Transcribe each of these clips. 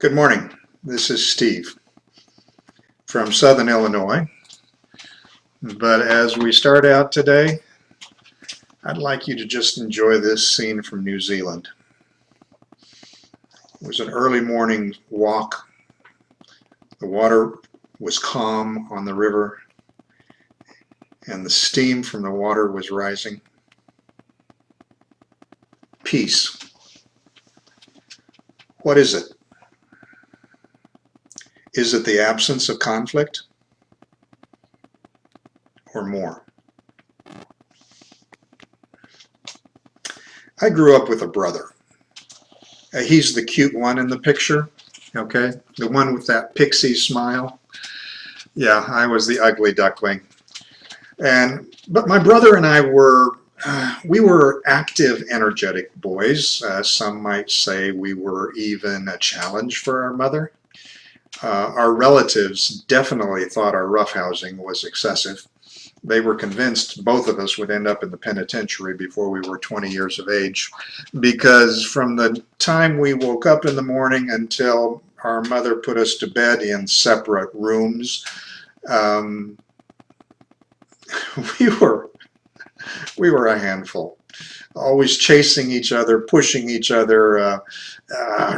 Good morning. This is Steve from Southern Illinois. But as we start out today, I'd like you to just enjoy this scene from New Zealand. It was an early morning walk. The water was calm on the river, and the steam from the water was rising. Peace. What is it? Is it the absence of conflict or more? I grew up with a brother. He's the cute one in the picture, okay? The one with that pixie smile. Yeah, I was the ugly duckling. But my brother and I we were active, energetic boys. Some might say we were even a challenge for our mother. Our relatives definitely thought our roughhousing was excessive. They were convinced both of us would end up in the penitentiary before we were 20 years of age, because from the time we woke up in the morning until our mother put us to bed in separate rooms, we were a handful, always chasing each other, pushing each other,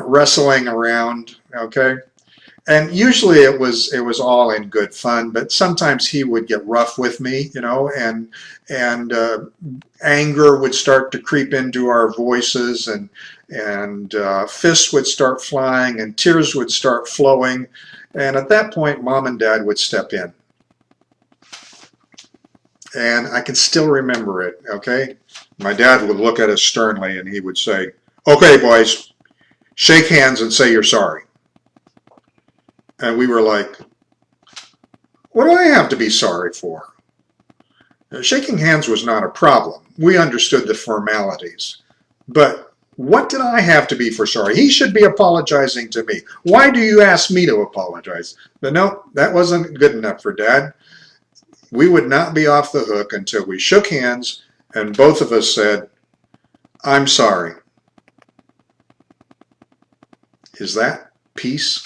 wrestling around. Okay. And usually it was all in good fun, but sometimes he would get rough with me, and anger would start to creep into our voices, and fists would start flying, and tears would start flowing, and at that point, Mom and Dad would step in, and I can still remember it. Okay, my dad would look at us sternly, and he would say, "Okay, boys, shake hands and say you're sorry." And we were like, what do I have to be sorry for? Shaking hands was not a problem. We understood the formalities. But what did I have to be for sorry? He should be apologizing to me. Why do you ask me to apologize? But no, that wasn't good enough for Dad. We would not be off the hook until we shook hands and both of us said, "I'm sorry." Is that peace?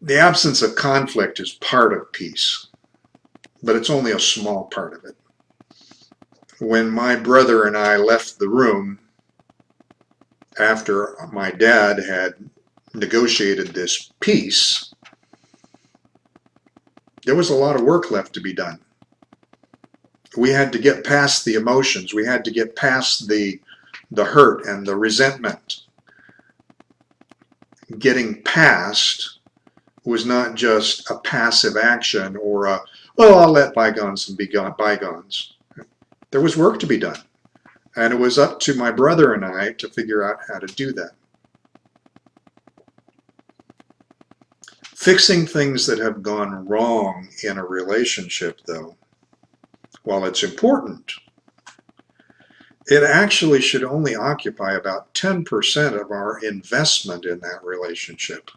The absence of conflict is part of peace, but it's only a small part of it. When my brother and I left the room after my dad had negotiated this peace, there was a lot of work left to be done. We had to get past the emotions. We had to get past the hurt and the resentment. Getting past was not just a passive action or I'll let bygones be bygones. There was work to be done. And it was up to my brother and I to figure out how to do that. Fixing things that have gone wrong in a relationship, though, while it's important, it actually should only occupy about 10% of our investment in that relationship.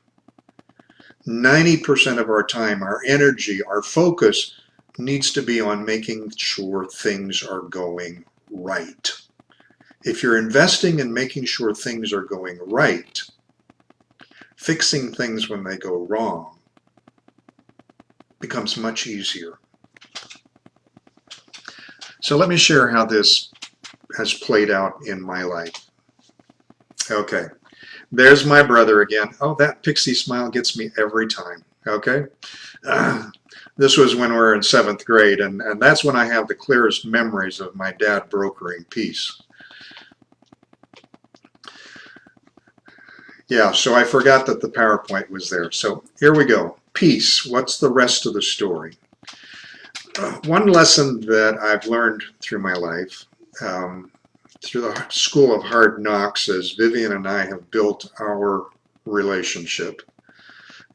90% of our time, our energy, our focus needs to be on making sure things are going right. If you're investing in making sure things are going right, fixing things when they go wrong becomes much easier. So let me share how this has played out in my life. Okay, there's my brother again. Oh, that pixie smile gets me every time. Okay, this was when we were in 7th grade, and that's when I have the clearest memories of my dad brokering peace. Yeah, so I forgot that the PowerPoint was there. So here we go. Peace. What's the rest of the story? One lesson that I've learned through my life, through the School of Hard Knocks, as Vivian and I have built our relationship,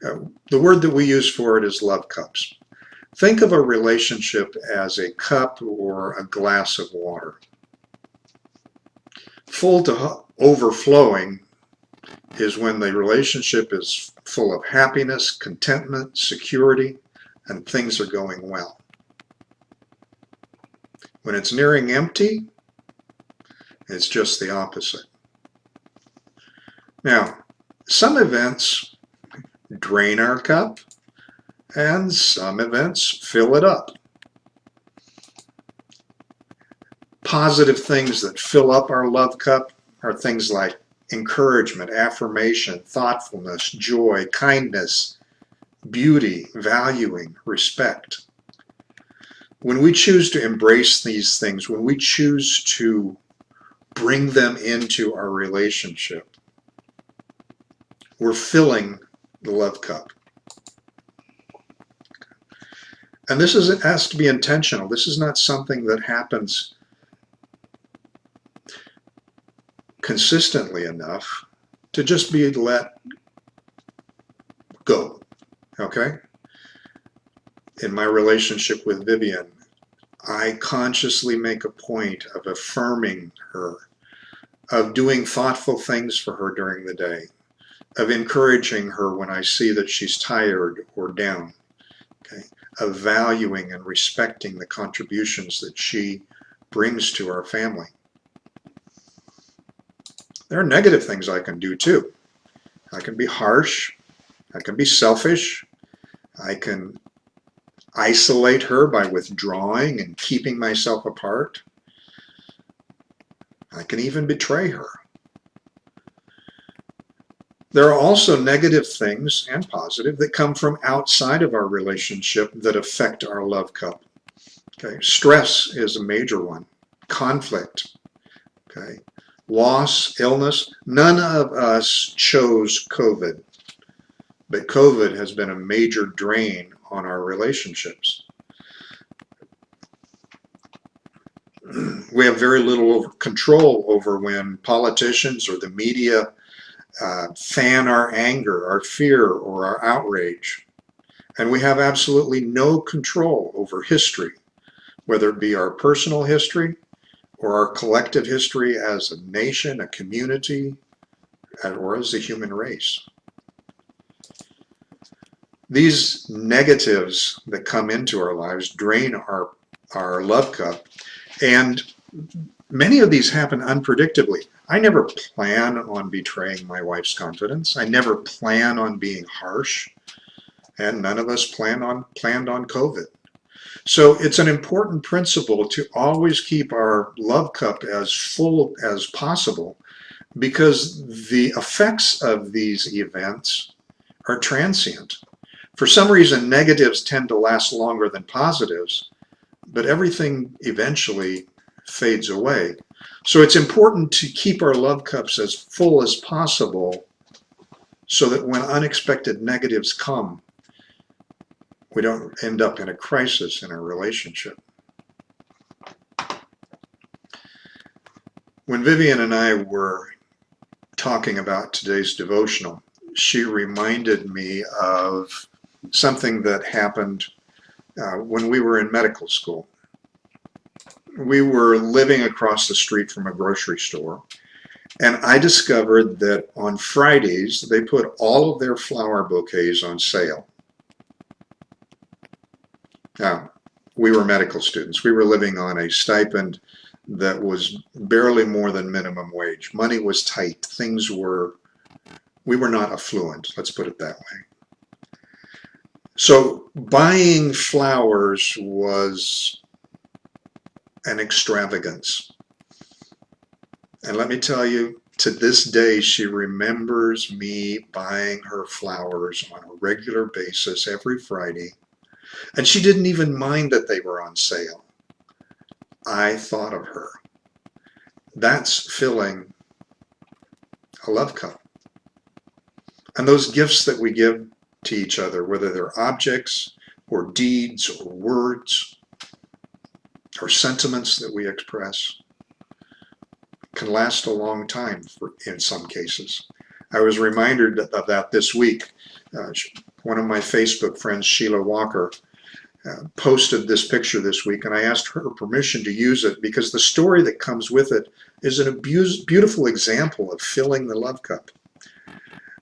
the word that we use for it is love cups. Think of a relationship as a cup or a glass of water. Full to overflowing is when the relationship is full of happiness, contentment, security, and things are going well. When it's nearing empty, it's just the opposite. Now, some events drain our cup, and some events fill it up. Positive things that fill up our love cup are things like encouragement, affirmation, thoughtfulness, joy, kindness, beauty, valuing, respect. When we choose to embrace these things, when we choose to bring them into our relationship, we're filling the love cup. And this has to be intentional. This is not something that happens consistently enough to just be let go. Okay? In my relationship with Vivian, I consciously make a point of affirming her, of doing thoughtful things for her during the day, of encouraging her when I see that she's tired or down, okay, of valuing and respecting the contributions that she brings to our family. There are negative things I can do too. I can be harsh, I can be selfish, I can isolate her by withdrawing and keeping myself apart. I can even betray her. There are also negative things and positive that come from outside of our relationship that affect our love cup. Okay, stress is a major one. Conflict. Okay, loss, illness. None of us chose COVID, but COVID has been a major drain on our relationships. We have very little control over when politicians or the media fan our anger, our fear, or our outrage. And we have absolutely no control over history, whether it be our personal history or our collective history as a nation, a community, or as a human race. These negatives that come into our lives drain our love cup, and many of these happen unpredictably. I never plan on betraying my wife's confidence. I never plan on being harsh, and none of us planned on COVID. So it's an important principle to always keep our love cup as full as possible, because the effects of these events are transient. For some reason, negatives tend to last longer than positives, but everything eventually fades away. So it's important to keep our love cups as full as possible so that when unexpected negatives come, we don't end up in a crisis in our relationship. When Vivian and I were talking about today's devotional, she reminded me of something that happened when we were in medical school. We were living across the street from a grocery store, and I discovered that on Fridays they put all of their flower bouquets on sale. Now, we were medical students. We were living on a stipend that was barely more than minimum wage. Money was tight. We were not affluent, let's put it that way. So buying flowers was an extravagance. And let me tell you, to this day, she remembers me buying her flowers on a regular basis every Friday. And she didn't even mind that they were on sale. I thought of her. That's filling a love cup. And those gifts that we give to each other, whether they're objects or deeds or words or sentiments that we express, can last a long time in some cases. I was reminded of that this week. One of my Facebook friends, Sheila Walker, posted this picture this week, and I asked her permission to use it because the story that comes with it is a beautiful example of filling the love cup.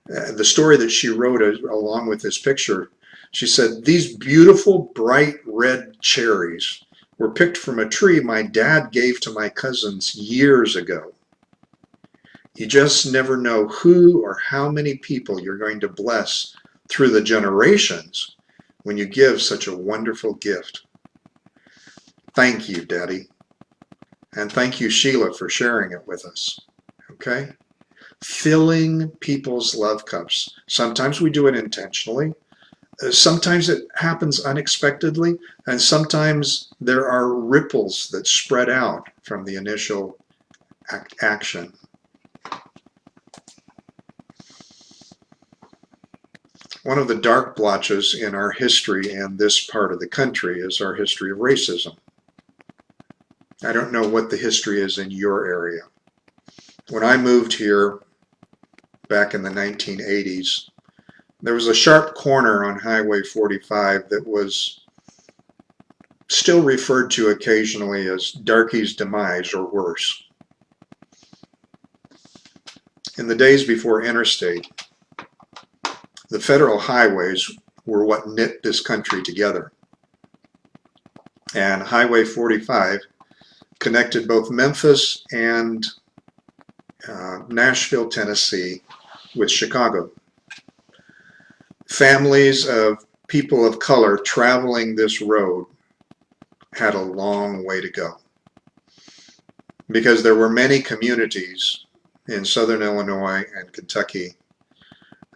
The story that she wrote along with this picture, she said, "These beautiful bright red cherries were picked from a tree my dad gave to my cousins years ago. You just never know who or how many people you're going to bless through the generations when you give such a wonderful gift. Thank you, Daddy. And thank you, Sheila, for sharing it with us. Okay? Filling people's love cups. Sometimes we do it intentionally. Sometimes it happens unexpectedly. And sometimes there are ripples that spread out from the initial action. One of the dark blotches in our history in this part of the country is our history of racism. I don't know what the history is in your area. When I moved here back in the 1980s, there was a sharp corner on Highway 45 that was still referred to occasionally as Darky's Demise or worse. In the days before interstate, the federal highways were what knit this country together. And Highway 45 connected both Memphis and Nashville, Tennessee with Chicago. Families of people of color traveling this road had a long way to go because there were many communities in southern Illinois and Kentucky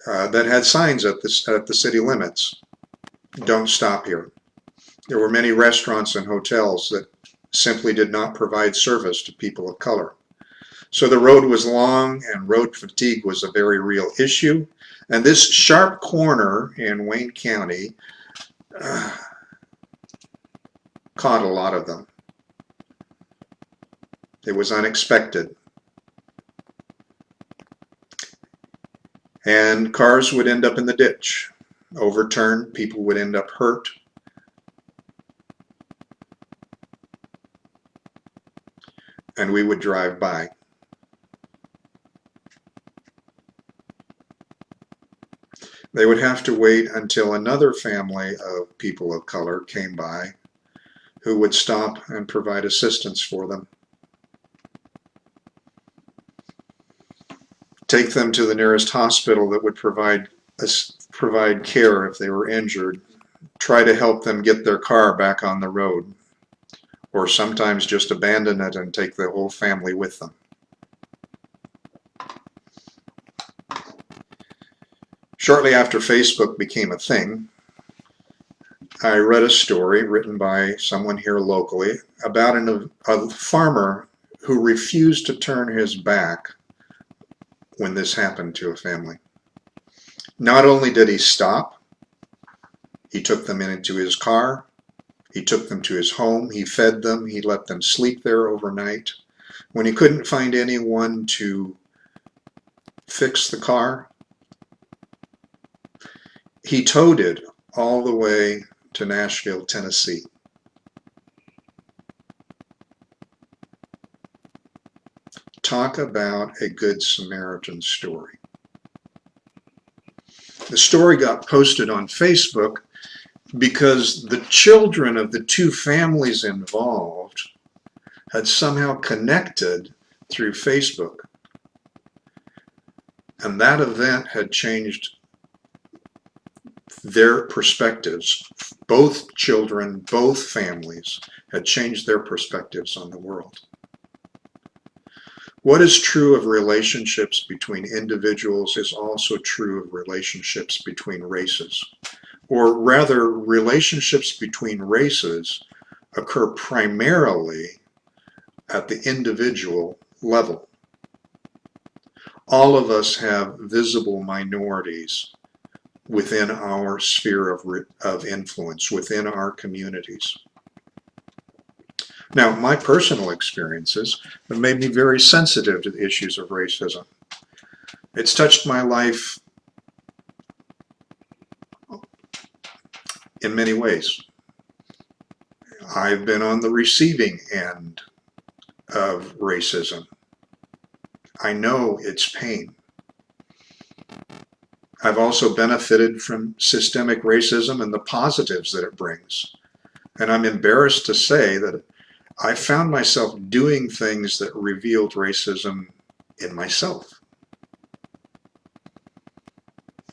that had signs at the city limits. Don't stop here. There were many restaurants and hotels that simply did not provide service to people of color. So the road was long and road fatigue was a very real issue. And this sharp corner in Wayne County caught a lot of them. It was unexpected. And cars would end up in the ditch, overturned, people would end up hurt. And we would drive by. They would have to wait until another family of people of color came by who would stop and provide assistance for them. Take them to the nearest hospital that would provide care if they were injured. Try to help them get their car back on the road. Or sometimes just abandon it and take the whole family with them. Shortly after Facebook became a thing, I read a story written by someone here locally about a farmer who refused to turn his back when this happened to a family. Not only did he stop, he took them into his car, he took them to his home, he fed them, he let them sleep there overnight. When he couldn't find anyone to fix the car, he towed it all the way to Nashville, Tennessee. Talk about a Good Samaritan story. The story got posted on Facebook because the children of the two families involved had somehow connected through Facebook. And that event had changed their perspectives. Both children, both families had changed their perspectives on the world. What is true of relationships between individuals is also true of relationships between races. Or rather, relationships between races occur primarily at the individual level. All of us have visible minorities within our sphere of influence, within our communities. Now, my personal experiences have made me very sensitive to the issues of racism. It's touched my life in many ways. I've been on the receiving end of racism. I know its pain. I've also benefited from systemic racism and the positives that it brings. And I'm embarrassed to say that I found myself doing things that revealed racism in myself.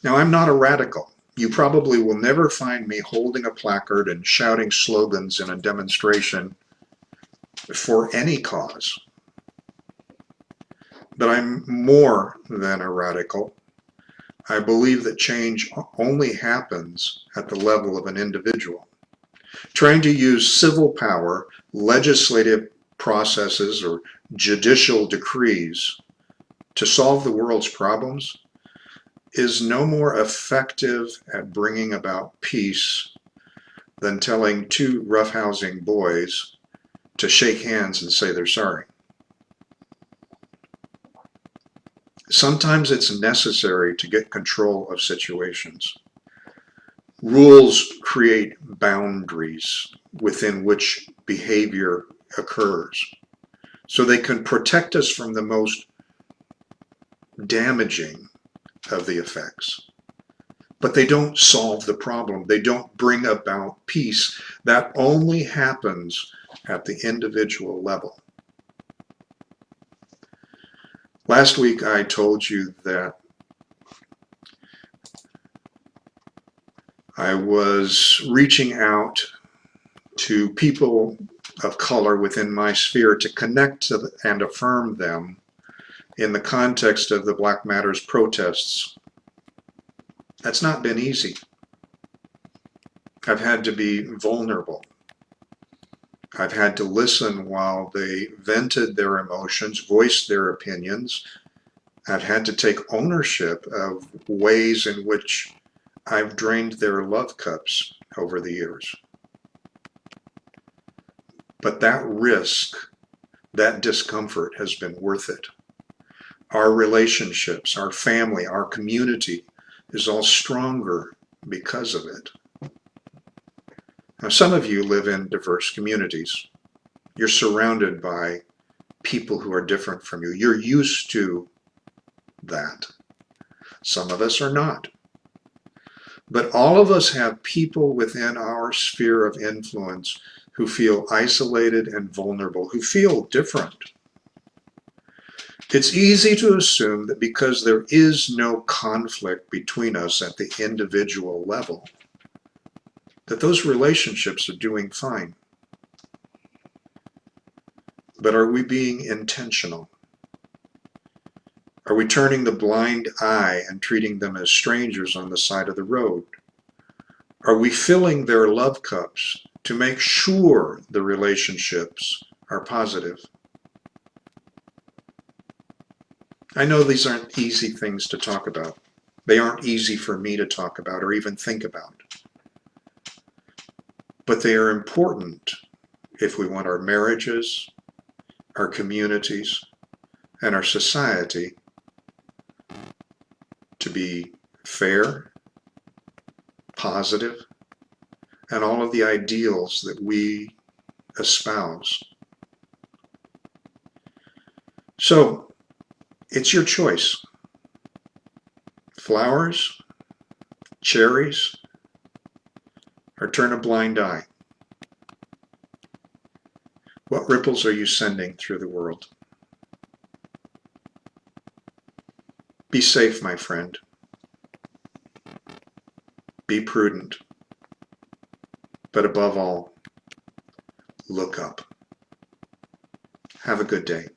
Now, I'm not a radical. You probably will never find me holding a placard and shouting slogans in a demonstration for any cause. But I'm more than a radical. I believe that change only happens at the level of an individual. Trying to use civil power, legislative processes, or judicial decrees to solve the world's problems is no more effective at bringing about peace than telling two roughhousing boys to shake hands and say they're sorry. Sometimes it's necessary to get control of situations. Rules create boundaries within which behavior occurs, so they can protect us from the most damaging of the effects. But they don't solve the problem. They don't bring about peace. That only happens at the individual level. Last week I told you that I was reaching out to people of color within my sphere to connect to and affirm them in the context of the Black Matters protests. That's not been easy. I've had to be vulnerable. I've had to listen while they vented their emotions, voiced their opinions. I've had to take ownership of ways in which I've drained their love cups over the years. But that risk, that discomfort has been worth it. Our relationships, our family, our community is all stronger because of it. Now, some of you live in diverse communities. You're surrounded by people who are different from you. You're used to that. Some of us are not. But all of us have people within our sphere of influence who feel isolated and vulnerable, who feel different. It's easy to assume that because there is no conflict between us at the individual level, that those relationships are doing fine. But are we being intentional? Are we turning the blind eye and treating them as strangers on the side of the road? Are we filling their love cups to make sure the relationships are positive? I know these aren't easy things to talk about. They aren't easy for me to talk about or even think about. But they are important if we want our marriages, our communities, and our society to be fair, positive, and all of the ideals that we espouse. So, it's your choice. Flowers, cherries, or turn a blind eye. What ripples are you sending through the world? Be safe, my friend. Be prudent. But above all, look up. Have a good day.